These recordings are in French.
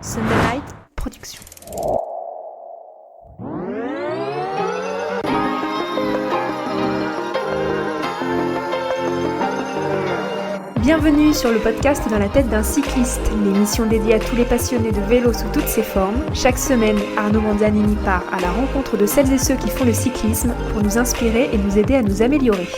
Sunderlight Production. Bienvenue sur le podcast Dans la tête d'un cycliste, l'émission dédiée à tous les passionnés de vélo sous toutes ses formes. Chaque semaine, Arnaud Manzanini part à la rencontre de celles et ceux qui font le cyclisme pour nous inspirer et nous aider à nous améliorer.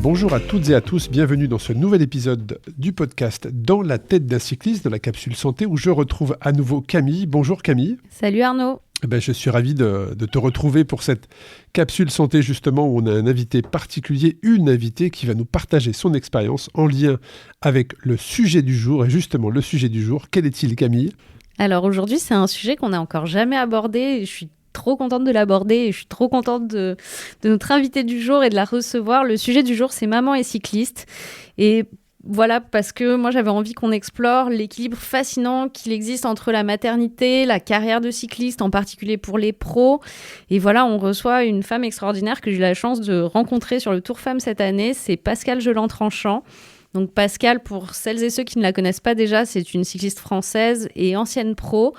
Bonjour à toutes et à tous, bienvenue dans ce nouvel épisode du podcast Dans la tête d'un cycliste, de la capsule santé, où je retrouve à nouveau Camille. Bonjour Camille. Salut Arnaud. Je suis ravi de te retrouver pour cette capsule santé justement où on a un invité particulier, une invitée qui va nous partager son expérience en lien avec le sujet du jour. Et justement, le sujet du jour, quel est-il Camille ? Alors aujourd'hui, c'est un sujet qu'on n'a encore jamais abordé et je suis trop contente de l'aborder et je suis trop contente de notre invitée du jour et de la recevoir. Le sujet du jour, c'est maman et cycliste. Et voilà, parce que moi, j'avais envie qu'on explore l'équilibre fascinant qu'il existe entre la maternité, la carrière de cycliste, en particulier pour les pros. Et voilà, on reçoit une femme extraordinaire que j'ai eu la chance de rencontrer sur le Tour Femmes cette année. C'est Pascale Jolland-Tranchant. Donc Pascale, pour celles et ceux qui ne la connaissent pas déjà, c'est une cycliste française et ancienne pro.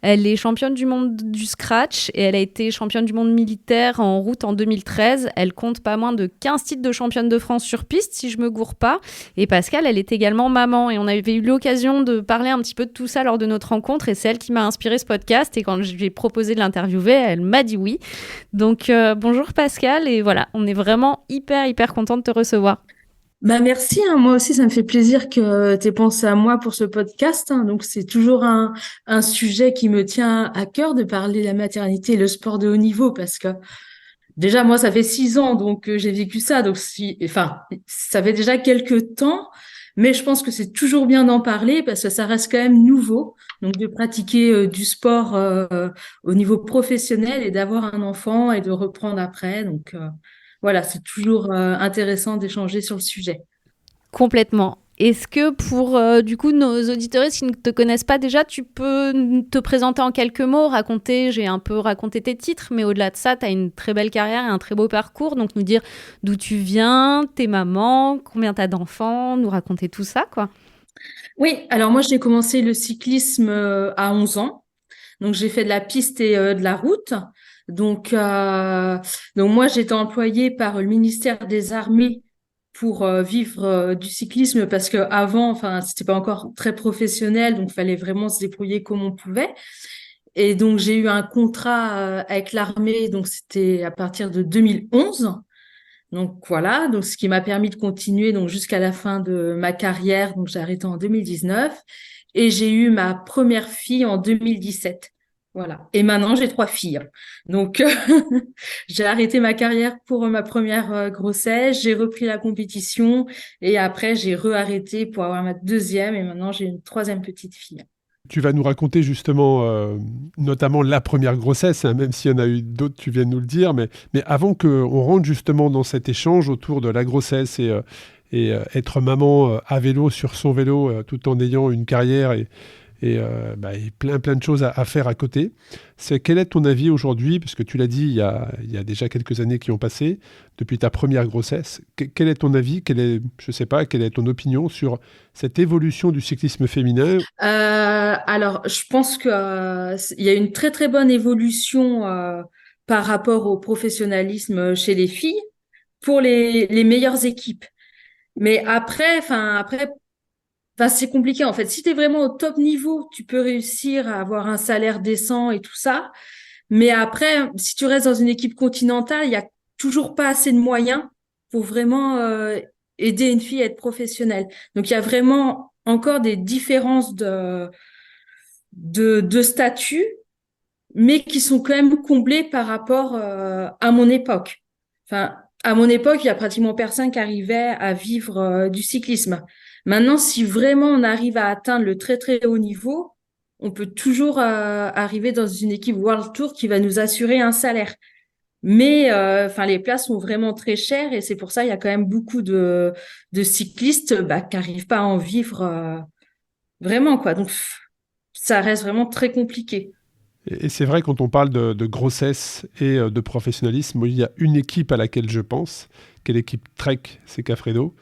Elle est championne du monde du scratch et elle a été championne du monde militaire en route en 2013. Elle compte pas moins de 15 titres de championne de France sur piste, si je me gourre pas. Et Pascale, elle est également maman. Et on avait eu l'occasion de parler un petit peu de tout ça lors de notre rencontre. Et c'est elle qui m'a inspiré ce podcast. Et quand je lui ai proposé de l'interviewer, elle m'a dit oui. Donc bonjour Pascale. Et voilà, on est vraiment hyper content de te recevoir. Merci, moi aussi ça me fait plaisir que tu aies pensé à moi pour ce podcast, donc c'est toujours un sujet qui me tient à cœur de parler de la maternité et le sport de haut niveau parce que déjà moi ça fait 6 ans donc j'ai vécu ça, donc ça fait déjà quelques temps, mais je pense que c'est toujours bien d'en parler parce que ça reste quand même nouveau, donc de pratiquer du sport au niveau professionnel et d'avoir un enfant et de reprendre après, donc voilà, c'est toujours intéressant d'échanger sur le sujet. Complètement. Est-ce que pour du coup nos auditeurs qui ne te connaissent pas déjà, tu peux te présenter en quelques mots, j'ai un peu raconté tes titres, mais au-delà de ça, tu as une très belle carrière et un très beau parcours, donc nous dire d'où tu viens, tes mamans, combien tu as d'enfants, nous raconter tout ça, quoi. Oui, alors moi j'ai commencé le cyclisme à 11 ans, donc j'ai fait de la piste et de la route. Donc moi j'étais employée par le ministère des Armées pour vivre du cyclisme parce que avant, enfin, c'était pas encore très professionnel, donc fallait vraiment se débrouiller comme on pouvait. Et donc j'ai eu un contrat avec l'armée, donc c'était à partir de 2011. Donc voilà, donc ce qui m'a permis de continuer donc jusqu'à la fin de ma carrière. Donc j'ai arrêté en 2019 et j'ai eu ma première fille en 2017. Voilà. Et maintenant j'ai 3 filles. Donc j'ai arrêté ma carrière pour ma première grossesse, j'ai repris la compétition et après j'ai re-arrêté pour avoir ma deuxième et maintenant j'ai une troisième petite fille. Tu vas nous raconter justement, notamment la première grossesse, même s'il y en a eu d'autres, tu viens de nous le dire, mais avant qu'on rentre justement dans cet échange autour de la grossesse et être maman à vélo, sur son vélo, tout en ayant une carrière et plein de choses à faire à côté. Quel est ton avis aujourd'hui, parce que tu l'as dit, il y a déjà quelques années qui ont passé, depuis ta première grossesse. Quel est ton avis, quelle est ton opinion sur cette évolution du cyclisme féminin ? Alors, je pense que il y a une très bonne évolution par rapport au professionnalisme chez les filles pour les meilleures équipes. Mais après, c'est compliqué en fait. Si tu es vraiment au top niveau, tu peux réussir à avoir un salaire décent et tout ça. Mais après, si tu restes dans une équipe continentale, il y a toujours pas assez de moyens pour vraiment aider une fille à être professionnelle. Donc il y a vraiment encore des différences de statut, mais qui sont quand même comblées par rapport à mon époque. Enfin, à mon époque, il y a pratiquement personne qui arrivait à vivre du cyclisme. Maintenant, si vraiment on arrive à atteindre le très haut niveau, on peut toujours arriver dans une équipe World Tour qui va nous assurer un salaire. Mais les places sont vraiment très chères et c'est pour ça il y a quand même beaucoup de cyclistes qui n'arrivent pas à en vivre vraiment quoi. Donc ça reste vraiment très compliqué. Et c'est vrai, quand on parle de grossesse et de professionnalisme, il y a une équipe à laquelle je pense, qui est l'équipe Trek Segafredo,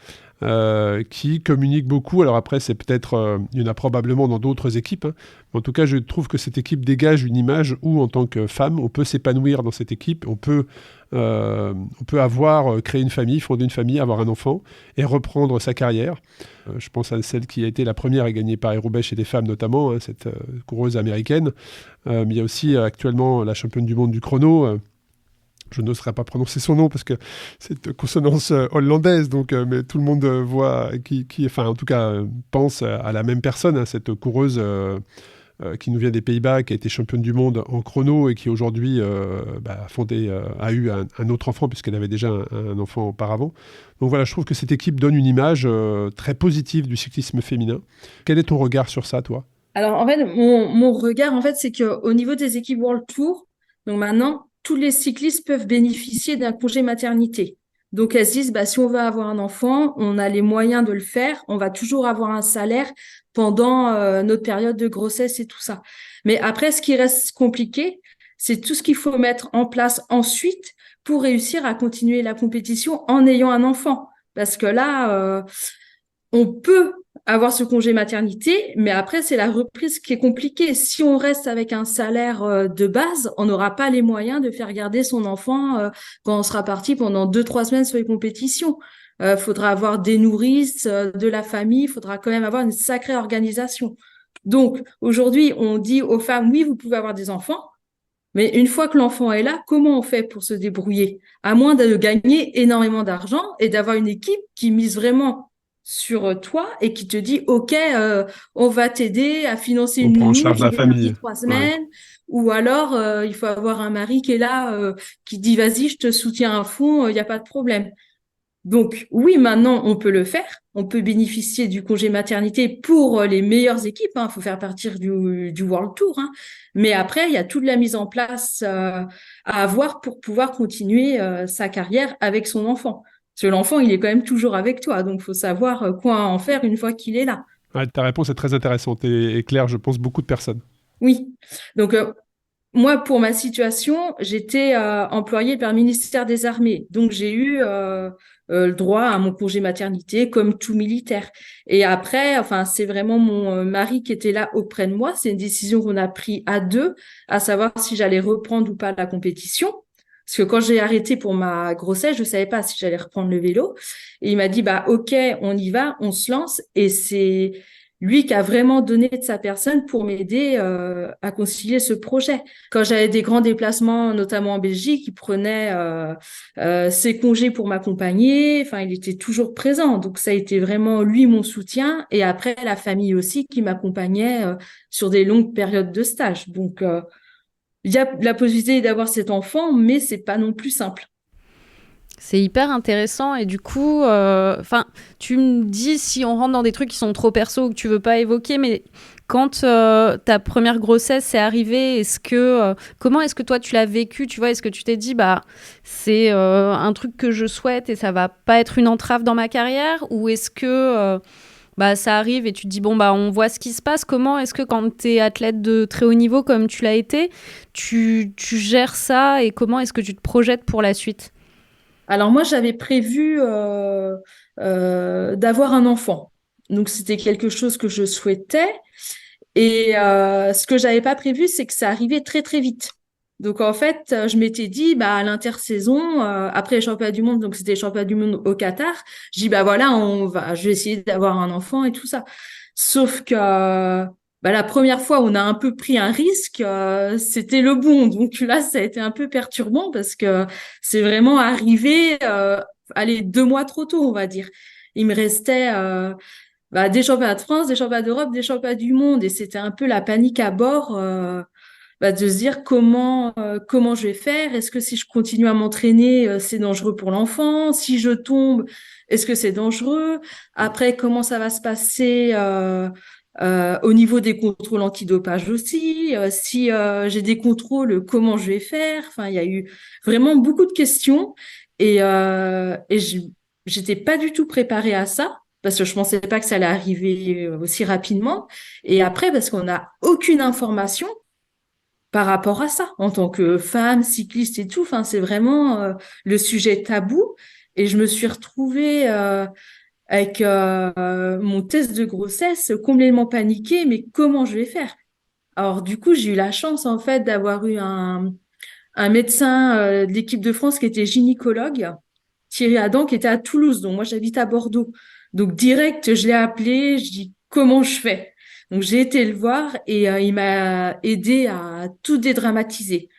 qui communique beaucoup. Alors après, c'est peut-être, il y en a probablement dans d'autres équipes, hein. Mais en tout cas, je trouve que cette équipe dégage une image où, en tant que femme, on peut s'épanouir dans cette équipe, on peut créer une famille, fonder une famille, avoir un enfant et reprendre sa carrière. Je pense à celle qui a été la première à gagner Paris-Roubaix chez les femmes notamment, hein, cette coureuse américaine. Mais il y a aussi actuellement la championne du monde du chrono. Je n'oserais pas prononcer son nom parce que c'est de consonance hollandaise, donc, mais tout le monde voit, enfin, en tout cas, pense à la même personne, hein, cette coureuse qui nous vient des Pays-Bas, qui a été championne du monde en chrono et qui aujourd'hui a eu un autre enfant puisqu'elle avait déjà un enfant auparavant. Donc voilà, je trouve que cette équipe donne une image très positive du cyclisme féminin. Quel est ton regard sur ça, toi? Alors, en fait, mon regard, en fait, c'est qu'au niveau des équipes World Tour, donc maintenant, tous les cyclistes peuvent bénéficier d'un congé maternité. Donc, elles se disent, bah, si on veut avoir un enfant, on a les moyens de le faire, on va toujours avoir un salaire pendant notre période de grossesse et tout ça. Mais après, ce qui reste compliqué, c'est tout ce qu'il faut mettre en place ensuite pour réussir à continuer la compétition en ayant un enfant. Parce que là, on peut avoir ce congé maternité, mais après, c'est la reprise qui est compliquée. Si on reste avec un salaire de base, on n'aura pas les moyens de faire garder son enfant quand on sera parti pendant 2, 3 semaines sur les compétitions. Faudra avoir des nourrices, de la famille, faudra quand même avoir une sacrée organisation. Donc, aujourd'hui, on dit aux femmes, oui, vous pouvez avoir des enfants, mais une fois que l'enfant est là, comment on fait pour se débrouiller? À moins de gagner énormément d'argent et d'avoir une équipe qui mise vraiment sur toi et qui te dit, OK, on va t'aider à financer On une prend en nounou charge qui la est partie famille. trois Ouais. semaines, ou alors il faut avoir un mari qui est là, qui dit, vas-y, je te soutiens à fond, il n'y a pas de problème. Donc oui, maintenant on peut le faire. On peut bénéficier du congé maternité pour les meilleures équipes. Il faut faire partir du World Tour, hein. Mais après, il y a toute la mise en place à avoir pour pouvoir continuer sa carrière avec son enfant. Parce que l'enfant, il est quand même toujours avec toi. Donc, il faut savoir quoi en faire une fois qu'il est là. Ouais, ta réponse est très intéressante et claire, je pense, beaucoup de personnes. Oui. Donc, moi, pour ma situation, j'étais employée par le ministère des Armées. Donc, j'ai eu le droit à mon congé maternité comme tout militaire. Et après, enfin, c'est vraiment mon mari qui était là auprès de moi. C'est une décision qu'on a prise à deux, à savoir si j'allais reprendre ou pas la compétition. Parce que quand j'ai arrêté pour ma grossesse, je savais pas si j'allais reprendre le vélo. Et il m'a dit, bah, OK, on y va, on se lance. Et c'est lui qui a vraiment donné de sa personne pour m'aider à concilier ce projet. Quand j'avais des grands déplacements, notamment en Belgique, il prenait ses congés pour m'accompagner. Enfin, il était toujours présent. Donc, ça a été vraiment lui mon soutien. Et après, la famille aussi qui m'accompagnait sur des longues périodes de stage. Donc, il y a la possibilité d'avoir cet enfant, mais c'est pas non plus simple. C'est hyper intéressant et du coup, enfin, tu me dis si on rentre dans des trucs qui sont trop perso ou que tu veux pas évoquer, mais quand ta première grossesse est arrivée, comment est-ce que toi tu l'as vécu, tu vois, est-ce que tu t'es dit bah c'est un truc que je souhaite et ça va pas être une entrave dans ma carrière, ou est-ce que bah ça arrive et tu te dis bon bah on voit ce qui se passe. Comment est-ce que quand t'es athlète de très haut niveau comme tu l'as été, tu gères ça et comment est-ce que tu te projettes pour la suite? Alors moi, j'avais prévu d'avoir un enfant. Donc c'était quelque chose que je souhaitais. Et ce que j'avais pas prévu, c'est que ça arrivait très très vite. Donc en fait, je m'étais dit, bah à l'intersaison, après les championnats du monde, donc c'était les championnats du monde au Qatar, je dis bah voilà, je vais essayer d'avoir un enfant et tout ça. Sauf que bah, la première fois, on a un peu pris un risque, c'était le bon. Donc là, ça a été un peu perturbant parce que c'est vraiment arrivé, allez, 2 mois trop tôt, on va dire. Il me restait des championnats de France, des championnats d'Europe, des championnats du monde, et c'était un peu la panique à bord de se dire comment je vais faire. Est-ce que si je continue à m'entraîner, c'est dangereux pour l'enfant? Si je tombe, est-ce que c'est dangereux? Après, comment ça va se passer au niveau des contrôles antidopage aussi? Si j'ai des contrôles, comment je vais faire? Enfin, il y a eu vraiment beaucoup de questions et j'étais pas du tout préparée à ça. Parce que je pensais pas que ça allait arriver aussi rapidement. Et après, parce qu'on n'a aucune information par rapport à ça, en tant que femme, cycliste et tout. Enfin, c'est vraiment le sujet tabou. Et je me suis retrouvée avec mon test de grossesse, complètement paniquée, mais comment je vais faire? Alors du coup, j'ai eu la chance en fait d'avoir eu un médecin de l'équipe de France qui était gynécologue, Thierry Adam, qui était à Toulouse. Donc moi, j'habite à Bordeaux. Donc direct, je l'ai appelé, je dis comment je fais. Donc j'ai été le voir et il m'a aidé à tout dédramatiser.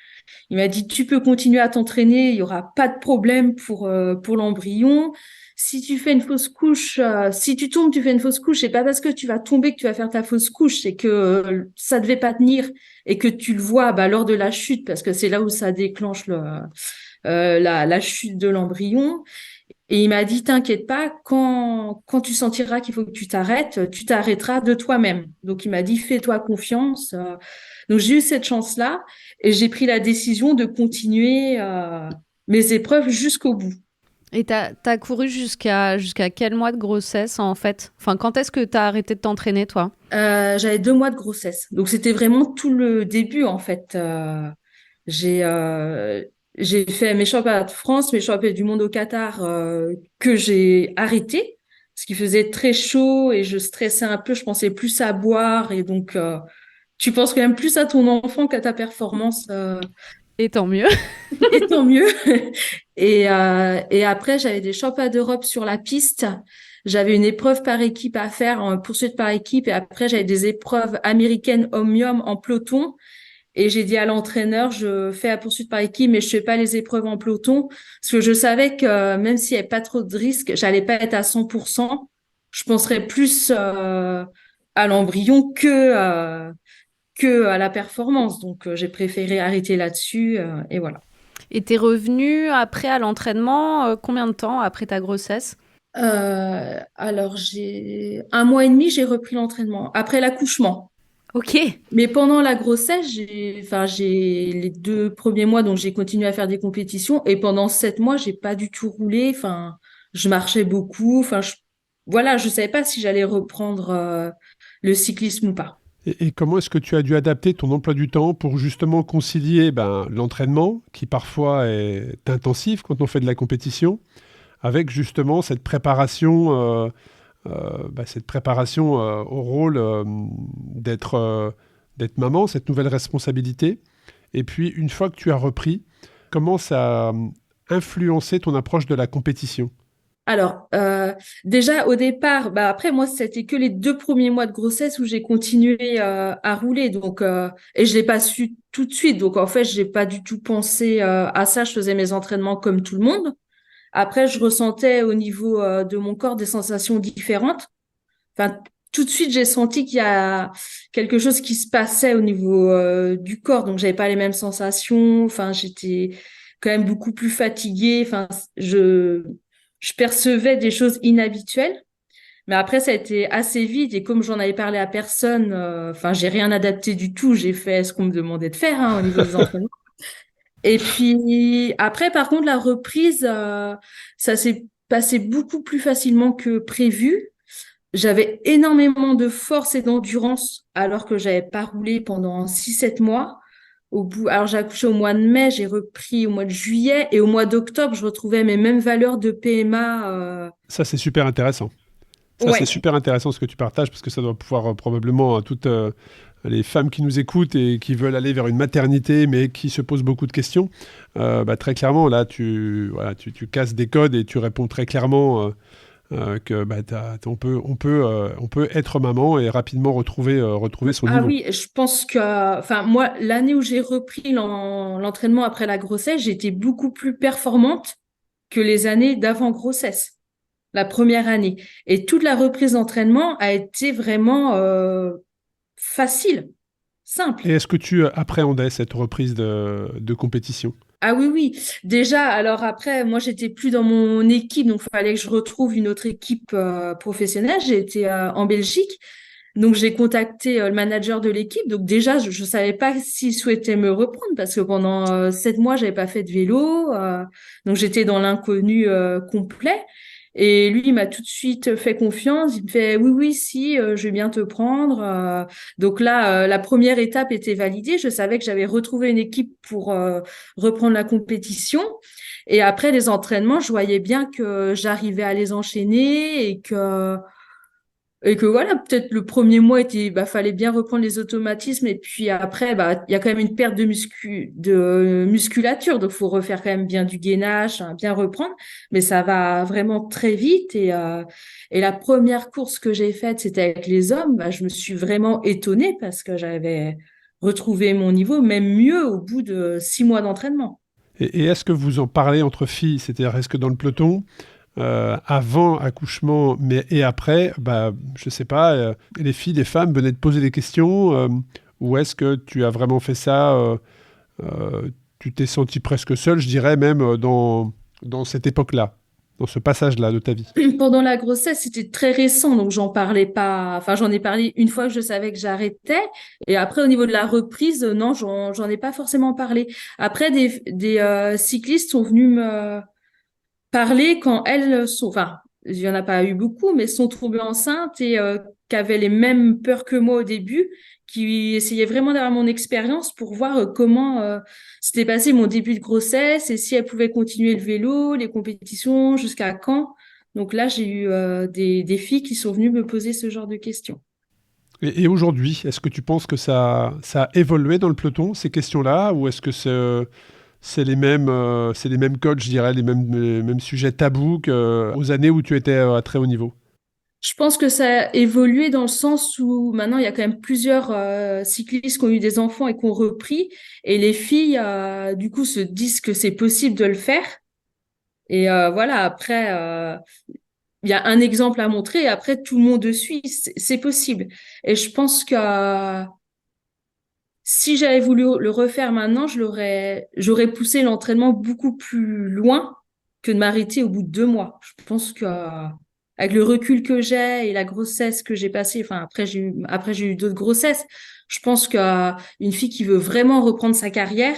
Il m'a dit, tu peux continuer à t'entraîner, il y aura pas de problème pour l'embryon. Si tu fais une fausse couche, si tu tombes, tu fais une fausse couche, c'est pas parce que tu vas tomber que tu vas faire ta fausse couche, c'est que ça devait pas tenir et que tu le vois bah, lors de la chute, parce que c'est là où ça déclenche la chute de l'embryon. Et il m'a dit, t'inquiète pas, quand tu sentiras qu'il faut que tu t'arrêteras de toi-même. Donc, il m'a dit, fais-toi confiance. Donc, j'ai eu cette chance-là et j'ai pris la décision de continuer mes épreuves jusqu'au bout. Et t'as couru jusqu'à quel mois de grossesse, en fait? Enfin, quand est-ce que t'as arrêté de t'entraîner, toi? J'avais 2 mois de grossesse. Donc, c'était vraiment tout le début, en fait. J'ai euh, j'ai fait mes championnats de France, mes championnats du monde au Qatar que j'ai arrêté parce qu'il faisait très chaud et je stressais un peu. Je pensais plus à boire et donc tu penses quand même plus à ton enfant qu'à ta performance. Et tant mieux. Et tant mieux. Et après, j'avais des championnats d'Europe sur la piste. J'avais une épreuve par équipe à faire en poursuite par équipe. Et après, j'avais des épreuves américaines omnium en peloton. Et j'ai dit à l'entraîneur, je fais la poursuite par équipe, mais je fais pas les épreuves en peloton. Parce que je savais que même s'il n'y avait pas trop de risques, j'allais pas être à 100%. Je penserais plus à l'embryon que à la performance. Donc, j'ai préféré arrêter là-dessus. Et voilà. Et t'es revenu après à l'entraînement, combien de temps après ta grossesse? Alors, j'ai 1 mois et demi, j'ai repris l'entraînement après l'accouchement. Ok. Mais pendant la grossesse, j'ai les 2 premiers mois, donc j'ai continué à faire des compétitions. Et pendant 7 mois, j'ai pas du tout roulé. Enfin, je marchais beaucoup. Enfin, voilà, je savais pas si j'allais reprendre le cyclisme ou pas. Et comment est-ce que tu as dû adapter ton emploi du temps pour justement concilier l'entraînement, qui parfois est intensif quand on fait de la compétition, avec justement cette préparation au rôle d'être maman, cette nouvelle responsabilité. Et puis, une fois que tu as repris, comment ça a influencé ton approche de la compétition? Alors, déjà au départ, bah après moi c'était que les 2 premiers mois de grossesse où j'ai continué à rouler, donc et je l'ai pas su tout de suite, donc en fait j'ai pas du tout pensé à ça. Je faisais mes entraînements comme tout le monde. Après, je ressentais au niveau de mon corps des sensations différentes. Enfin, tout de suite j'ai senti qu'il y a quelque chose qui se passait au niveau du corps, donc j'avais pas les mêmes sensations. Enfin, j'étais quand même beaucoup plus fatiguée. Enfin, je percevais des choses inhabituelles. Mais après, ça a été assez vite et comme j'en avais parlé à personne, enfin, j'ai rien adapté du tout. J'ai fait ce qu'on me demandait de faire au niveau des entraînements. Et puis après, par contre, la reprise, ça s'est passé beaucoup plus facilement que prévu. J'avais énormément de force et d'endurance alors que j'avais pas roulé pendant 6 7 mois. Alors j'ai accouché au mois de mai, j'ai repris au mois de juillet et au mois d'octobre, je retrouvais mes mêmes valeurs de PMA. Ça, c'est super intéressant. Ça, c'est Ouais. super intéressant ce que tu partages, parce que ça doit pouvoir probablement à toutes les femmes qui nous écoutent et qui veulent aller vers une maternité, mais qui se posent beaucoup de questions. Très clairement, là, tu casses des codes et tu réponds très clairement que on peut être maman et rapidement retrouver son Ah niveau. oui, je pense que, enfin moi, l'année où j'ai repris l'entraînement après la grossesse, j'étais beaucoup plus performante que les années d'avant grossesse. La première année. Et toute la reprise d'entraînement a été vraiment facile, simple. Et est-ce que tu appréhendais cette reprise de compétition? Ah oui, oui. Déjà, alors après, moi, j'étais plus dans mon équipe, donc il fallait que je retrouve une autre équipe professionnelle. J'ai été en Belgique, donc j'ai contacté le manager de l'équipe. Donc déjà, je savais pas s'il souhaitait me reprendre parce que pendant 7 mois, j'avais pas fait de vélo, donc j'étais dans l'inconnu complet. Et lui, il m'a tout de suite fait confiance. Il me fait, oui, oui, si, je vais bien te prendre. Donc là, la première étape était validée. Je savais que j'avais retrouvé une équipe pour reprendre la compétition. Et après les entraînements, je voyais bien que j'arrivais à les enchaîner et que voilà, peut-être le premier mois était, fallait bien reprendre les automatismes et puis après, il y a quand même une perte de musculature, donc faut refaire quand même bien du gainage, hein, bien reprendre, mais ça va vraiment très vite et la première course que j'ai faite, c'était avec les hommes, je me suis vraiment étonnée parce que j'avais retrouvé mon niveau, même mieux au bout de 6 mois d'entraînement. Et est-ce que vous en parlez entre filles? C'est-à-dire, est-ce que dans le peloton, avant accouchement et après, je sais pas, les filles, les femmes venaient te poser des questions ou est-ce que tu as vraiment fait ça tu t'es senti presque seule, je dirais même dans cette époque-là, dans ce passage-là de ta vie. Pendant la grossesse, c'était très récent, donc j'en parlais pas. Enfin, j'en ai parlé une fois que je savais que j'arrêtais. Et après, au niveau de la reprise, non, j'en ai pas forcément parlé. Après, des cyclistes sont venus me parler quand elles sont, enfin, il y en a pas eu beaucoup, mais sont tombées enceintes et qui avaient les mêmes peurs que moi au début, qui essayaient vraiment d'avoir mon expérience pour voir comment s'était passé mon début de grossesse et si elles pouvaient continuer le vélo, les compétitions, jusqu'à quand. Donc là, j'ai eu des filles qui sont venues me poser ce genre de questions. Et aujourd'hui, est-ce que tu penses que ça a évolué dans le peloton, ces questions-là, ou est-ce que c'est les mêmes codes, je dirais, les mêmes sujets tabous qu'aux années où tu étais à très haut niveau? Je pense que ça a évolué dans le sens où maintenant il y a quand même plusieurs cyclistes qui ont eu des enfants et qui ont repris, et les filles du coup se disent que c'est possible de le faire. Et voilà, après il y a un exemple à montrer, et après tout le monde suit, c'est possible. Et je pense que si j'avais voulu le refaire maintenant, j'aurais poussé l'entraînement beaucoup plus loin que de m'arrêter au bout de 2 mois. Je pense que avec le recul que j'ai et la grossesse que j'ai passée, enfin après j'ai eu d'autres grossesses, je pense qu'une fille qui veut vraiment reprendre sa carrière,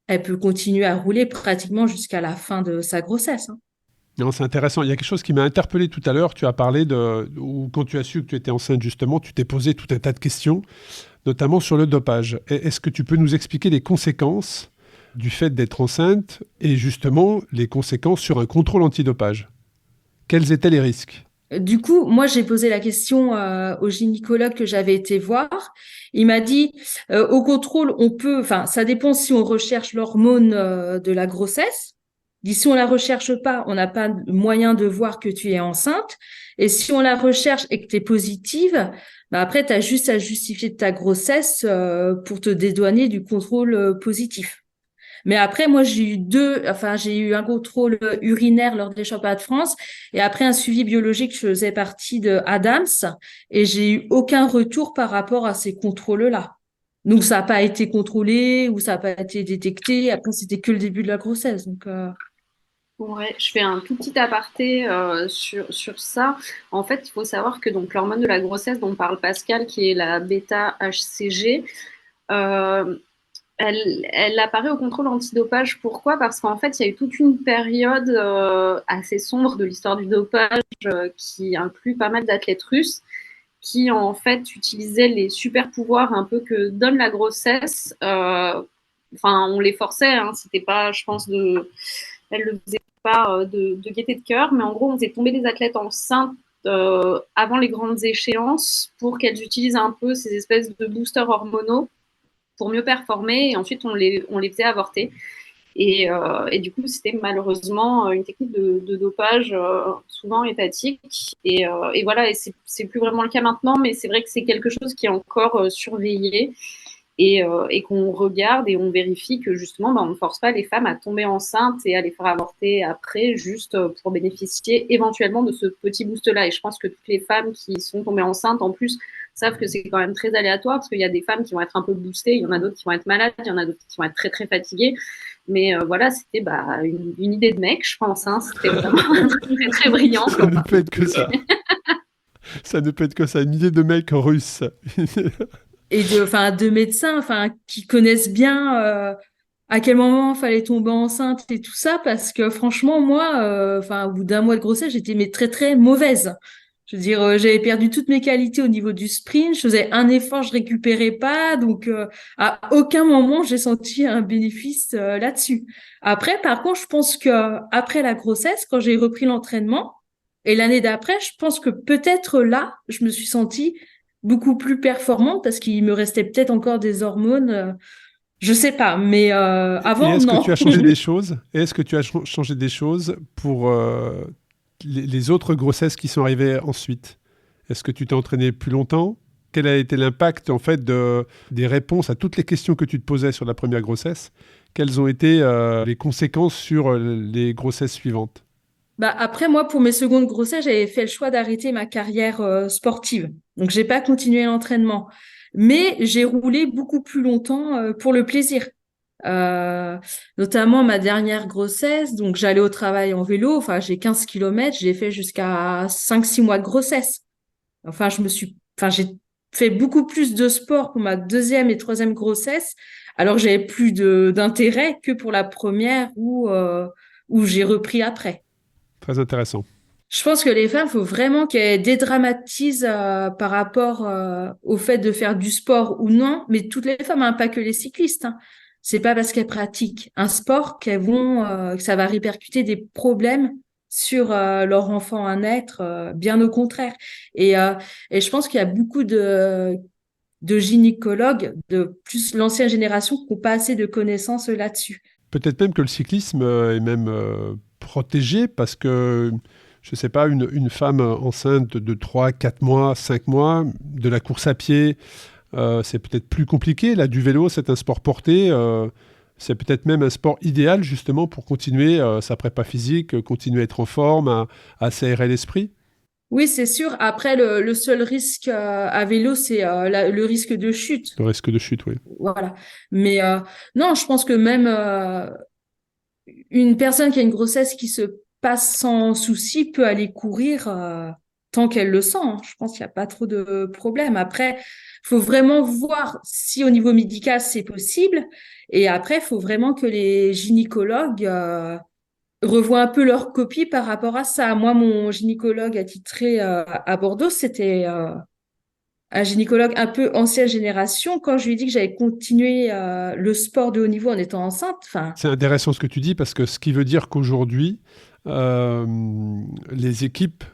elle peut continuer à rouler pratiquement jusqu'à la fin de sa grossesse, hein. Non, c'est intéressant. Il y a quelque chose qui m'a interpellé tout à l'heure. Tu as parlé ou quand tu as su que tu étais enceinte, justement, tu t'es posé tout un tas de questions, notamment sur le dopage. Est-ce que tu peux nous expliquer les conséquences du fait d'être enceinte et justement les conséquences sur un contrôle antidopage? Quels étaient les risques? Du coup, moi, j'ai posé la question au gynécologue que j'avais été voir. Il m'a dit, au contrôle, enfin, ça dépend si on recherche l'hormone de la grossesse. Il dit, si on la recherche pas, on n'a pas moyen de voir que tu es enceinte. Et si on la recherche et que tu es positive, après, tu as juste à justifier de ta grossesse pour te dédouaner du contrôle positif. Mais après, moi, j'ai eu un contrôle urinaire lors des championnats de France et après un suivi biologique, je faisais partie de Adams et j'ai eu aucun retour par rapport à ces contrôles-là. Donc, ça n'a pas été contrôlé ou ça n'a pas été détecté. Après, c'était que le début de la grossesse. Donc, Ouais, je fais un tout petit aparté sur ça. En fait, il faut savoir que donc l'hormone de la grossesse dont parle Pascal, qui est la bêta-HCG, euh, elle apparaît au contrôle antidopage. Pourquoi? Parce qu'en fait, il y a eu toute une période assez sombre de l'histoire du dopage qui inclut pas mal d'athlètes russes qui, en fait, utilisaient les super pouvoirs un peu que donne la grossesse. Enfin, on les forçait, hein, c'était pas, je pense, elle le faisait pas de gaieté de cœur, mais en gros, on faisait tomber des athlètes enceintes avant les grandes échéances pour qu'elles utilisent un peu ces espèces de boosters hormonaux pour mieux performer et ensuite on les faisait avorter. Et du coup, c'était malheureusement une technique de dopage souvent étatique. Et voilà, et c'est plus vraiment le cas maintenant, mais c'est vrai que c'est quelque chose qui est encore surveillé et qu'on regarde et on vérifie que justement, on ne force pas les femmes à tomber enceintes et à les faire avorter après, juste pour bénéficier éventuellement de ce petit boost-là. Et je pense que toutes les femmes qui sont tombées enceintes, en plus, savent que c'est quand même très aléatoire parce qu'il y a des femmes qui vont être un peu boostées, il y en a d'autres qui vont être malades, il y en a d'autres qui vont être très très fatiguées. Mais voilà, c'était une idée de mec, je pense. Hein. C'était vraiment très, très brillant. Ça ne peut être que ça. Ça ne peut être que ça, une idée de mec russe. et de médecins, qui connaissent bien à quel moment fallait tomber enceinte et tout ça, parce que franchement, moi, au bout d'un mois de grossesse, j'étais mais très très mauvaise. Je veux dire, j'avais perdu toutes mes qualités au niveau du sprint. Je faisais un effort, je récupérais pas. Donc, à aucun moment, j'ai senti un bénéfice là-dessus. Après, par contre, je pense que après la grossesse, quand j'ai repris l'entraînement, et l'année d'après, je pense que peut-être là, je me suis sentie beaucoup plus performante parce qu'il me restait peut-être encore des hormones. Je sais pas, mais Et avant, est-ce que tu non. as changé des choses? Est-ce que tu as changé des choses pour les autres grossesses qui sont arrivées ensuite? Est-ce que tu t'es entraîné plus longtemps? Quel a été l'impact en fait des réponses à toutes les questions que tu te posais sur la première grossesse? Quelles ont été les conséquences sur les grossesses suivantes? Bah après, moi, pour mes secondes grossesses, j'avais fait le choix d'arrêter ma carrière sportive. Donc, j'ai pas continué l'entraînement. Mais j'ai roulé beaucoup plus longtemps pour le plaisir. Euh, Notamment ma dernière grossesse. Donc, j'allais au travail en vélo. Enfin, j'ai 15 kilomètres. J'ai fait jusqu'à 5-6 mois de grossesse. J'ai fait beaucoup plus de sport pour ma deuxième et troisième grossesse. Alors, j'avais plus d'intérêt que pour la première où j'ai repris après. Très intéressant. Je pense que les femmes, faut vraiment qu'elles dédramatisent par rapport au fait de faire du sport ou non, mais toutes les femmes, hein, pas que les cyclistes. Hein. C'est pas parce qu'elles pratiquent un sport que ça va répercuter des problèmes sur leur enfant à naître, bien au contraire. Et, euh, et je pense qu'il y a beaucoup de gynécologues de plus l'ancienne génération qui n'ont pas assez de connaissances là-dessus. Peut-être même que le cyclisme est même protégé parce que, je ne sais pas, une femme enceinte de 3, 4 mois, 5 mois, de la course à pied, c'est peut-être plus compliqué. Là, du vélo, c'est un sport porté. C'est peut-être même un sport idéal justement pour continuer sa prépa physique, continuer à être en forme, à s'aérer l'esprit. Oui, c'est sûr. Après, le seul risque à vélo, c'est le risque de chute. Le risque de chute, oui. Voilà. Mais non, je pense que même une personne qui a une grossesse qui se passe sans souci peut aller courir tant qu'elle le sent. Hein. Je pense qu'il n'y a pas trop de problème. Après, faut vraiment voir si au niveau médical c'est possible. Et après, il faut vraiment que les gynécologues revoient un peu leur copie par rapport à ça. Moi, mon gynécologue attitré à Bordeaux, c'était un gynécologue un peu ancienne génération. Quand je lui ai dit que j'avais continué le sport de haut niveau en étant enceinte, enfin, C'est intéressant ce que tu dis parce que ce qui veut dire qu'aujourd'hui, euh, les équipes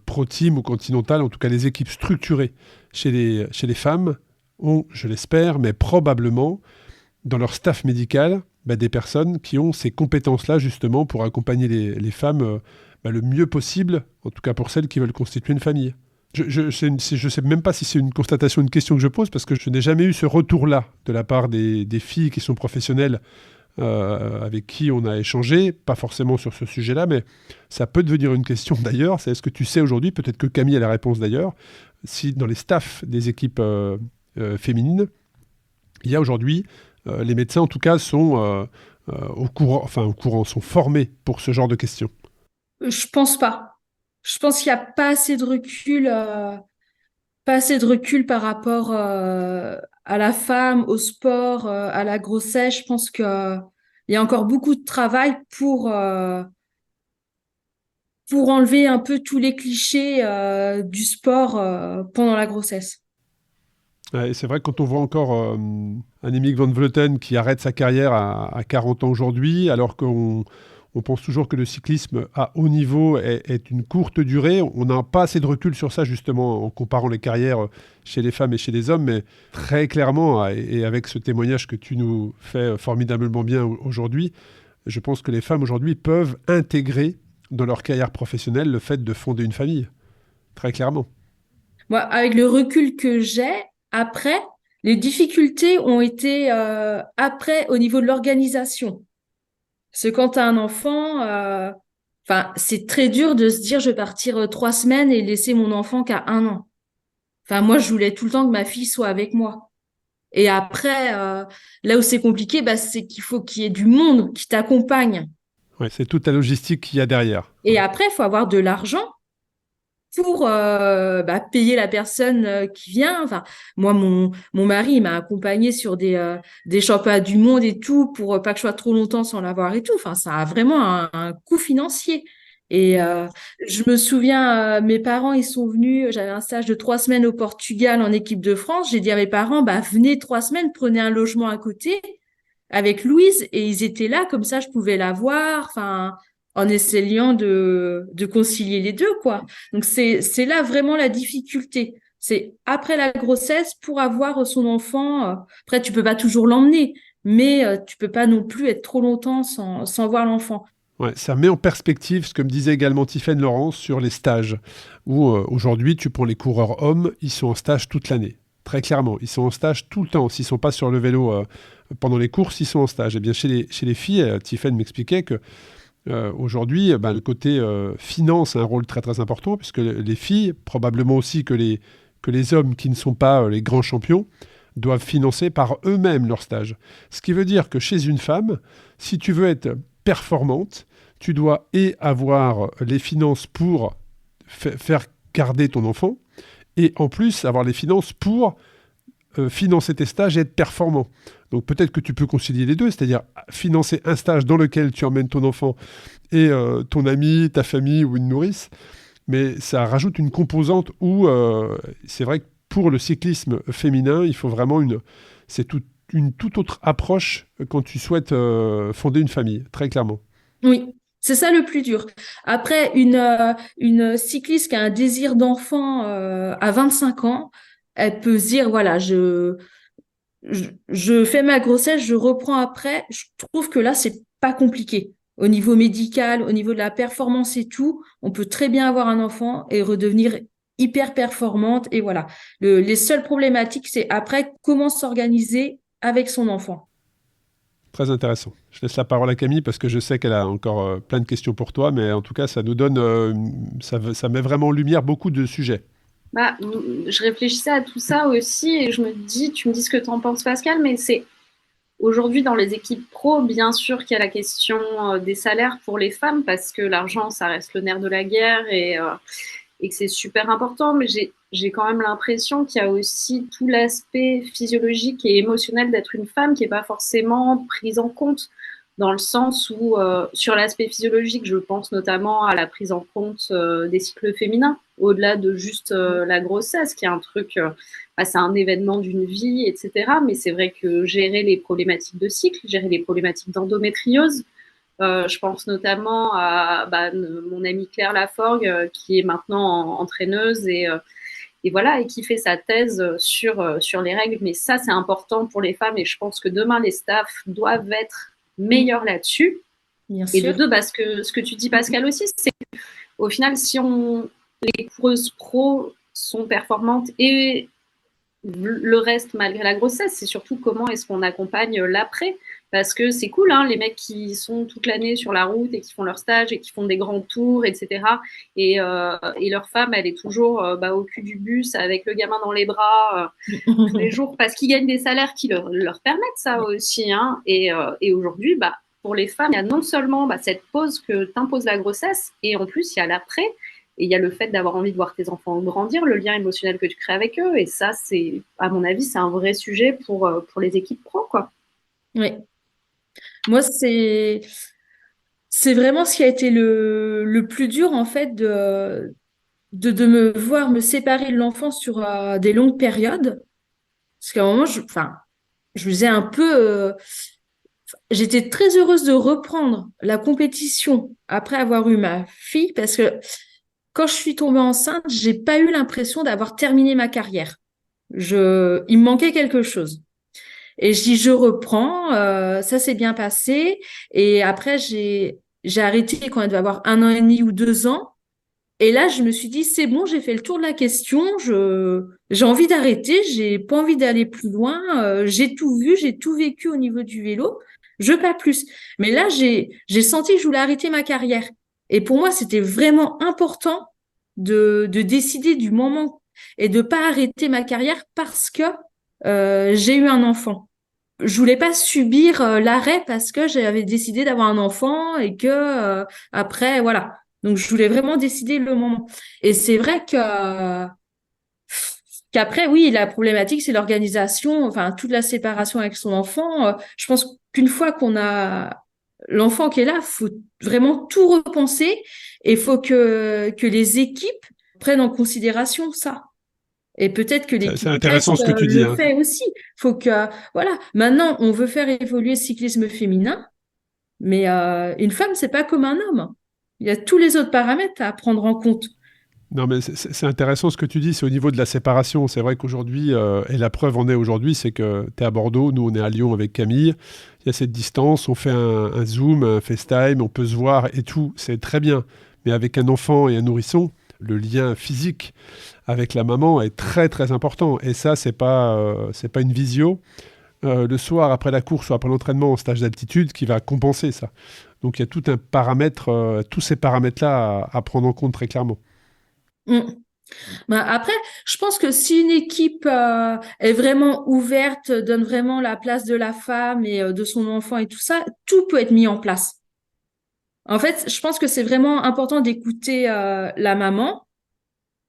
pro team ou continentales, en tout cas les équipes structurées chez les femmes, ont, je l'espère, mais probablement dans leur staff médical, des personnes qui ont ces compétences-là justement pour accompagner les femmes le mieux possible, en tout cas pour celles qui veulent constituer une famille. Je sais même pas si c'est une constatation, une question que je pose, parce que je n'ai jamais eu ce retour-là de la part des filles qui sont professionnelles avec qui on a échangé, pas forcément sur ce sujet-là, mais ça peut devenir une question d'ailleurs. C'est est-ce que tu sais aujourd'hui, peut-être que Camille a la réponse d'ailleurs, si dans les staffs des équipes féminines, il y a aujourd'hui, les médecins en tout cas sont au courant, sont formés pour ce genre de questions. je pense pas. Je pense qu'il n'y a pas assez de recul, pas assez de recul par rapport à la femme, au sport, à la grossesse. Je pense que il y a encore beaucoup de travail pour enlever un peu tous les clichés du sport pendant la grossesse. Ouais, et c'est vrai que quand on voit encore Annemiek van Vleuten qui arrête sa carrière à 40 ans aujourd'hui, alors qu'on pense toujours que le cyclisme à haut niveau est une courte durée, on n'a pas assez de recul sur ça justement en comparant les carrières chez les femmes et chez les hommes, mais très clairement, et avec ce témoignage que tu nous fais formidablement bien aujourd'hui, je pense que les femmes aujourd'hui peuvent intégrer dans leur carrière professionnelle le fait de fonder une famille, très clairement. Moi, avec le recul que j'ai, après, les difficultés ont été après au niveau de l'organisation. Parce que quand tu as un enfant, c'est très dur de se dire je vais partir 3 semaines et laisser mon enfant qu'à 1 an. Enfin, moi, je voulais tout le temps que ma fille soit avec moi. Et après, là où c'est compliqué, c'est qu'il faut qu'il y ait du monde qui t'accompagne. Ouais, c'est toute la logistique qu'il y a derrière. Et après, il faut avoir de l'argent. pour payer la personne qui vient. Enfin, moi, mon mari, il m'a accompagné sur des championnats du monde et tout pour pas que je sois trop longtemps sans l'avoir et tout. Enfin, ça a vraiment un coût financier. Et je me souviens, mes parents, ils sont venus. J'avais un stage de 3 semaines au Portugal en équipe de France. J'ai dit à mes parents, venez 3 semaines, prenez un logement à côté avec Louise, et ils étaient là, comme ça je pouvais la voir, enfin, en essayant de concilier les deux, quoi. Donc c'est là vraiment la difficulté. C'est après la grossesse pour avoir son enfant. Après, tu peux pas toujours l'emmener, mais tu peux pas non plus être trop longtemps sans voir l'enfant. Ouais, ça met en perspective ce que me disait également Tiffaine Laurence sur les stages, où aujourd'hui, tu prends les coureurs hommes, ils sont en stage toute l'année. Très clairement, ils sont en stage tout le temps. S'ils ne sont pas sur le vélo pendant les courses, ils sont en stage. Et bien chez les filles, Tiffaine m'expliquait que aujourd'hui, le côté finance a un rôle très très important, puisque les filles, probablement aussi que les hommes qui ne sont pas les grands champions, doivent financer par eux-mêmes leur stage. Ce qui veut dire que chez une femme, si tu veux être performante, tu dois avoir les finances pour faire garder ton enfant, et en plus avoir les finances pour financer tes stages et être performant. Donc peut-être que tu peux concilier les deux, c'est-à-dire financer un stage dans lequel tu emmènes ton enfant et ton ami, ta famille ou une nourrice, mais ça rajoute une composante où c'est vrai que pour le cyclisme féminin, il faut vraiment une toute autre approche quand tu souhaites fonder une famille, très clairement. Oui, c'est ça le plus dur. Après, une cycliste qui a un désir d'enfant à 25 ans, elle peut se dire, voilà, je fais ma grossesse, je reprends après. Je trouve que là, c'est pas compliqué. Au niveau médical, au niveau de la performance et tout, on peut très bien avoir un enfant et redevenir hyper performante. Et voilà. Les seules problématiques, c'est après comment s'organiser avec son enfant. Très intéressant. Je laisse la parole à Camille parce que je sais qu'elle a encore plein de questions pour toi, mais en tout cas, ça nous donne, ça met vraiment en lumière beaucoup de sujets. Je réfléchissais à tout ça aussi et je me dis, tu me dis ce que tu en penses, Pascal, mais c'est aujourd'hui dans les équipes pro, bien sûr qu'il y a la question des salaires pour les femmes parce que l'argent, ça reste le nerf de la guerre et que c'est super important, mais j'ai quand même l'impression qu'il y a aussi tout l'aspect physiologique et émotionnel d'être une femme qui n'est pas forcément prise en compte, dans le sens où, sur l'aspect physiologique, je pense notamment à la prise en compte des cycles féminins, au-delà de juste la grossesse, qui est un truc, c'est un événement d'une vie, etc. Mais c'est vrai que gérer les problématiques de cycle, gérer les problématiques d'endométriose, je pense notamment à mon amie Claire Laforgue, qui est maintenant entraîneuse et voilà, et qui fait sa thèse sur les règles. Mais ça, c'est important pour les femmes et je pense que demain, les staffs doivent être meilleurs là-dessus. Bien Et sûr. de deux, ce que tu dis, Pascal, aussi, c'est qu'au final, si les coureuses pro sont performantes et le reste malgré la grossesse, c'est surtout comment est-ce qu'on accompagne l'après. Parce que c'est cool, hein, les mecs qui sont toute l'année sur la route et qui font leur stage et qui font des grands tours, etc. Et leur femme, elle est toujours au cul du bus avec le gamin dans les bras tous les jours parce qu'ils gagnent des salaires qui leur permettent ça aussi. Hein. Et aujourd'hui, pour les femmes, il y a non seulement cette pause que t'impose la grossesse et en plus, il y a l'après. Et il y a le fait d'avoir envie de voir tes enfants grandir, le lien émotionnel que tu crées avec eux. Et ça, c'est, à mon avis, c'est un vrai sujet pour les équipes pro, quoi. Oui. Moi, c'est vraiment ce qui a été le plus dur, en fait, de me voir me séparer de l'enfant sur des longues périodes. Parce qu'à un moment, je me disais un peu, j'étais très heureuse de reprendre la compétition après avoir eu ma fille, parce que quand je suis tombée enceinte, j'ai pas eu l'impression d'avoir terminé ma carrière. Il me manquait quelque chose. Et je dis, je reprends, ça s'est bien passé. Et après, j'ai arrêté quand elle devait avoir 1 an et demi ou 2 ans. Et là, je me suis dit, c'est bon, j'ai fait le tour de la question. J'ai envie d'arrêter, j'ai pas envie d'aller plus loin. J'ai tout vu, j'ai tout vécu au niveau du vélo. Je veux pas plus. Mais là, j'ai senti que je voulais arrêter ma carrière. Et pour moi, c'était vraiment important de décider du moment et de pas arrêter ma carrière parce que j'ai eu un enfant. Je voulais pas subir l'arrêt parce que j'avais décidé d'avoir un enfant et que après, voilà. Donc, je voulais vraiment décider le moment. Et c'est vrai qu'après, oui, la problématique, c'est l'organisation, enfin, toute la séparation avec son enfant. Je pense qu'une fois qu'on a l'enfant qui est là, faut vraiment tout repenser et il faut que les équipes prennent en considération ça. Et peut-être que C'est l'équipe intéressant test ce que tu dis, le hein. fait aussi. Faut que, voilà. Maintenant, on veut faire évoluer le cyclisme féminin, mais une femme, c'est pas comme un homme. Il y a tous les autres paramètres à prendre en compte. Non, mais c'est intéressant ce que tu dis, c'est au niveau de la séparation. C'est vrai qu'aujourd'hui, et la preuve en est aujourd'hui, c'est que tu es à Bordeaux, nous on est à Lyon avec Camille. Il y a cette distance, on fait un Zoom, un FaceTime, on peut se voir et tout, c'est très bien. Mais avec un enfant et un nourrisson, le lien physique avec la maman est très très important. Et ça, c'est pas une visio le soir après la course ou après l'entraînement en stage d'altitude qui va compenser ça. Donc il y a tout un paramètre, tous ces paramètres-là à prendre en compte très clairement. Mm. Ben, après, je pense que si une équipe est vraiment ouverte, donne vraiment la place de la femme et de son enfant et tout ça, tout peut être mis en place. En fait, je pense que c'est vraiment important d'écouter la maman.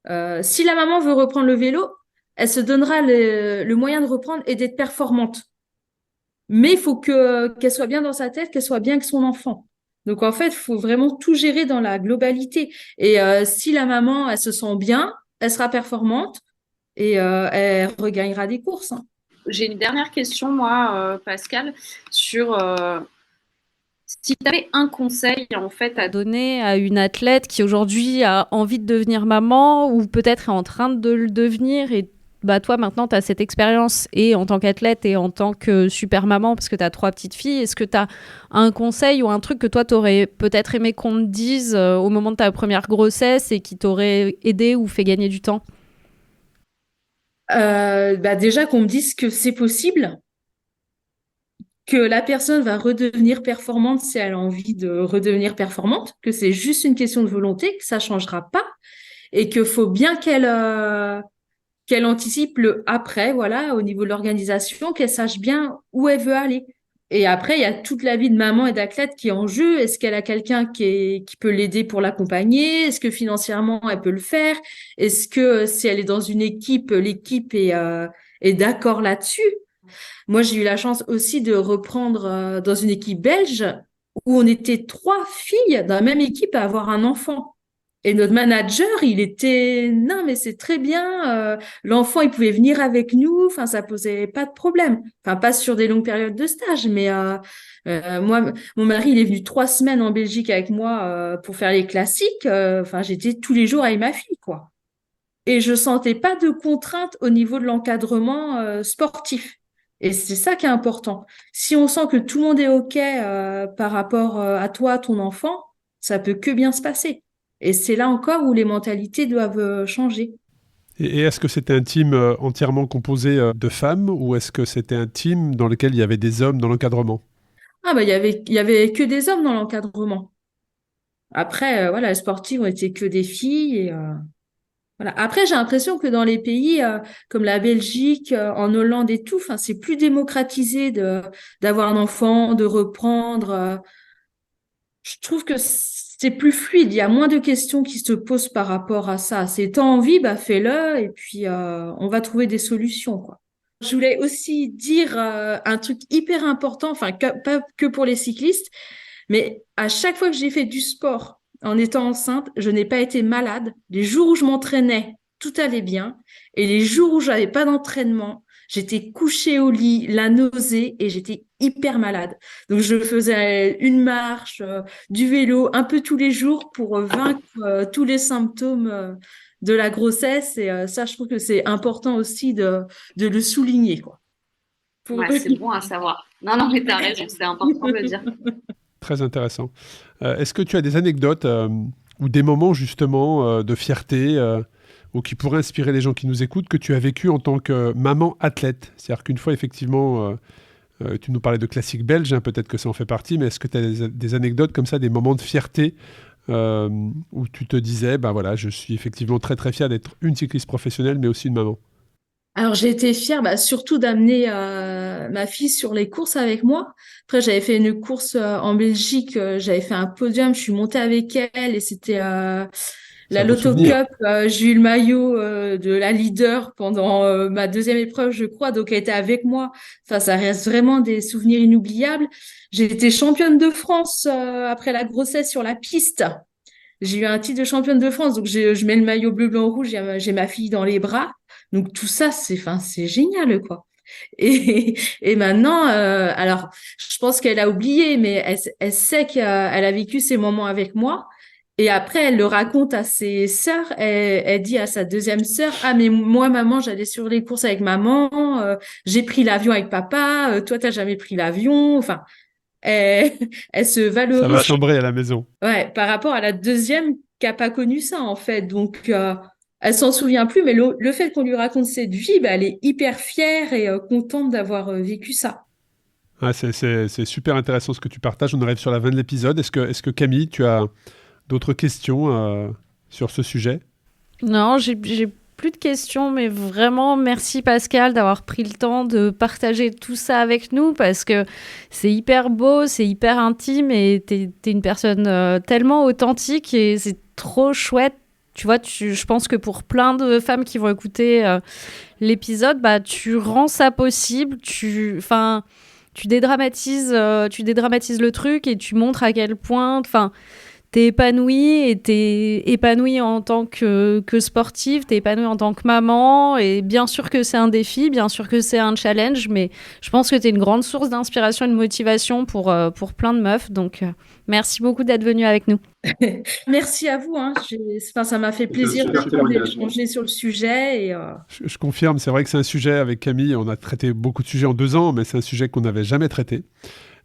Si la maman veut reprendre le vélo, elle se donnera le moyen de reprendre et d'être performante. Mais il faut qu'elle soit bien dans sa tête, qu'elle soit bien avec son enfant. Donc en fait, il faut vraiment tout gérer dans la globalité. Et si la maman, elle se sent bien, elle sera performante et elle regagnera des courses, hein. J'ai une dernière question, moi, Pascal, sur si tu avais un conseil en fait à Donner à une athlète qui aujourd'hui a envie de devenir maman ou peut-être est en train de le devenir et bah toi maintenant tu as cette expérience et en tant qu'athlète et en tant que super maman parce que tu as 3 petites filles, est-ce que tu as un conseil ou un truc que toi tu aurais peut-être aimé qu'on te dise au moment de ta première grossesse et qui t'aurait aidé ou fait gagner du temps? Bah déjà qu'on me dise que c'est possible, que la personne va redevenir performante si elle a envie de redevenir performante, que c'est juste une question de volonté, que ça changera pas et qu'il faut bien qu'elle anticipe le après, voilà, au niveau de l'organisation, qu'elle sache bien où elle veut aller. Et après, il y a toute la vie de maman et d'athlète qui est en jeu. Est-ce qu'elle a quelqu'un qui peut l'aider pour l'accompagner? Est-ce que financièrement, elle peut le faire? Est-ce que si elle est dans une équipe, l'équipe est d'accord là-dessus? Moi, j'ai eu la chance aussi de reprendre dans une équipe belge où on était 3 filles dans la même équipe à avoir un enfant. Et notre manager, il était, non, mais c'est très bien, l'enfant, il pouvait venir avec nous, enfin, ça posait pas de problème. Enfin, pas sur des longues périodes de stage, mais moi, mon mari, il est venu 3 semaines en Belgique avec moi pour faire les classiques. Enfin, j'étais tous les jours avec ma fille, quoi. Et je sentais pas de contrainte au niveau de l'encadrement sportif. Et c'est ça qui est important. Si on sent que tout le monde est OK par rapport à toi, ton enfant, ça peut que bien se passer. Et c'est là encore où les mentalités doivent changer. Et est-ce que c'était un team entièrement composé de femmes ou est-ce que c'était un team dans lequel il y avait des hommes dans l'encadrement? Ah bah il y avait que des hommes dans l'encadrement. Après voilà, les sportifs ont été que des filles et voilà. Après j'ai l'impression que dans les pays comme la Belgique, en Hollande et tout, enfin c'est plus démocratisé de d'avoir un enfant, de reprendre. Je trouve que c'est plus fluide. Il y a moins de questions qui se posent par rapport à ça. C'est t'as envie, bah fais-le et puis on va trouver des solutions, quoi. Je voulais aussi dire un truc hyper important, enfin pas que pour les cyclistes, mais à chaque fois que j'ai fait du sport en étant enceinte, je n'ai pas été malade. Les jours où je m'entraînais, tout allait bien, et les jours où j'avais pas d'entraînement, j'étais couchée au lit, la nausée, et j'étais hyper malade. Donc je faisais une marche, du vélo, un peu tous les jours pour vaincre tous les symptômes de la grossesse. Et ça, je trouve que c'est important aussi de le souligner, quoi. Pour... Ouais, c'est bon à savoir. Non, non, mais t'as raison, c'est important de le dire. Très intéressant. Est-ce que tu as des anecdotes ou des moments justement de fierté ou qui pourraient inspirer les gens qui nous écoutent que tu as vécu en tant que maman athlète? C'est-à-dire qu'une fois effectivement, tu nous parlais de classique belge, hein, peut-être que ça en fait partie, mais est-ce que tu as des anecdotes comme ça, des moments de fierté où tu te disais, ben voilà, je suis effectivement très très fier d'être une cycliste professionnelle, mais aussi une maman? Alors j'ai été fière, surtout d'amener ma fille sur les courses avec moi. Après j'avais fait une course en Belgique, j'avais fait un podium, je suis montée avec elle et c'était C'est un la beau Lotto souvenir. Cup. J'ai eu le maillot de la leader pendant ma deuxième épreuve, je crois, donc elle était avec moi. Enfin ça reste vraiment des souvenirs inoubliables. J'ai été championne de France après la grossesse sur la piste. J'ai eu un titre de championne de France, donc je mets le maillot bleu, blanc, rouge, j'ai ma fille dans les bras. Donc tout ça, c'est génial, quoi. Et maintenant, alors, je pense qu'elle a oublié, mais elle sait qu'elle a vécu ces moments avec moi. Et après, elle le raconte à ses sœurs. Elle dit à sa deuxième sœur, ah, mais moi, maman, j'allais sur les courses avec maman, j'ai pris l'avion avec papa, toi, t'as jamais pris l'avion. Enfin, elle, elle se Ça va valorise. chambrer à la maison. Ouais, par rapport à la deuxième qui a pas connu ça en fait. Donc elle s'en souvient plus, mais le fait qu'on lui raconte cette vie, elle est hyper fière et contente d'avoir vécu ça. Ah, c'est super intéressant ce que tu partages. On arrive sur la fin de l'épisode. Est-ce que Camille, tu as d'autres questions sur ce sujet? Non, j'ai plus de questions, mais vraiment merci Pascal d'avoir pris le temps de partager tout ça avec nous parce que c'est hyper beau, c'est hyper intime et t'es une personne tellement authentique et c'est trop chouette. Tu vois, je pense que pour plein de femmes qui vont écouter l'épisode, tu rends ça possible. Tu dédramatises le truc et tu montres à quel point, t'es épanouie et t'es épanouie en tant que sportive, t'es épanouie en tant que maman et bien sûr que c'est un défi, bien sûr que c'est un challenge, mais je pense que t'es une grande source d'inspiration et de motivation pour plein de meufs. Donc, merci beaucoup d'être venue avec nous. Merci à vous. Hein. Ça m'a fait C'est un plaisir super témoignage. d'échanger sur le sujet. Et, Je confirme, c'est vrai que c'est un sujet avec Camille. On a traité beaucoup de sujets en 2 ans, mais c'est un sujet qu'on n'avait jamais traité.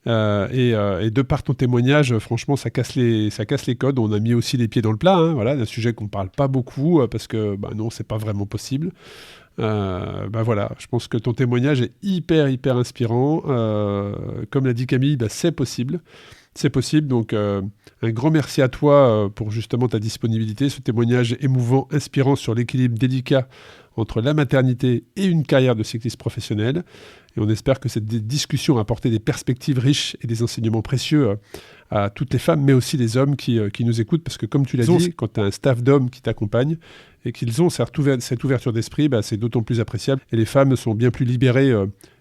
Et de par ton témoignage, franchement, ça casse les codes. On a mis aussi les pieds dans le plat, hein, voilà, d'un sujet qu'on ne parle pas beaucoup parce que non, c'est pas vraiment possible. Voilà, je pense que ton témoignage est hyper inspirant. Comme l'a dit Camille, c'est possible. C'est possible, donc un grand merci à toi pour justement ta disponibilité, ce témoignage émouvant, inspirant sur l'équilibre délicat entre la maternité et une carrière de cycliste professionnel. Et on espère que cette discussion a apporté des perspectives riches et des enseignements précieux à toutes les femmes, mais aussi les hommes qui nous écoutent, parce que comme tu l'as dit, quand tu as un staff d'hommes qui t'accompagne et qu'ils ont cette ouverture d'esprit, c'est d'autant plus appréciable. Et les femmes sont bien plus libérées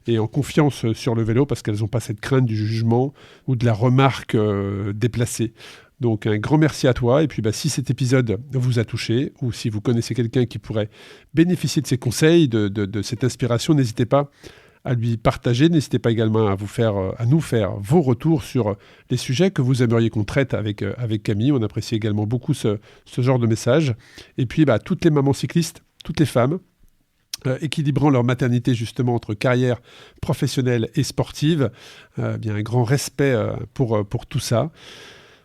et en confiance sur le vélo parce qu'elles n'ont pas cette crainte du jugement ou de la remarque déplacée. Donc un grand merci à toi. Et puis si cet épisode vous a touché ou si vous connaissez quelqu'un qui pourrait bénéficier de ces conseils, de cette inspiration, n'hésitez pas à lui partager. N'hésitez pas également à nous faire vos retours sur les sujets que vous aimeriez qu'on traite avec Camille. On apprécie également beaucoup ce genre de messages. Et puis toutes les mamans cyclistes, toutes les femmes, équilibrant leur maternité justement entre carrière professionnelle et sportive, un grand respect pour tout ça.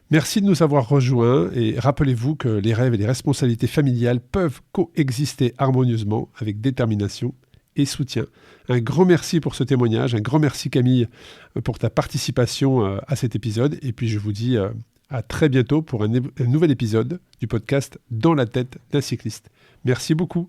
Merci de nous avoir rejoints et rappelez-vous que les rêves et les responsabilités familiales peuvent coexister harmonieusement avec détermination et soutien. Un grand merci pour ce témoignage, un grand merci Camille pour ta participation à cet épisode et puis je vous dis à très bientôt pour un nouvel épisode du podcast Dans la tête d'un cycliste. Merci beaucoup.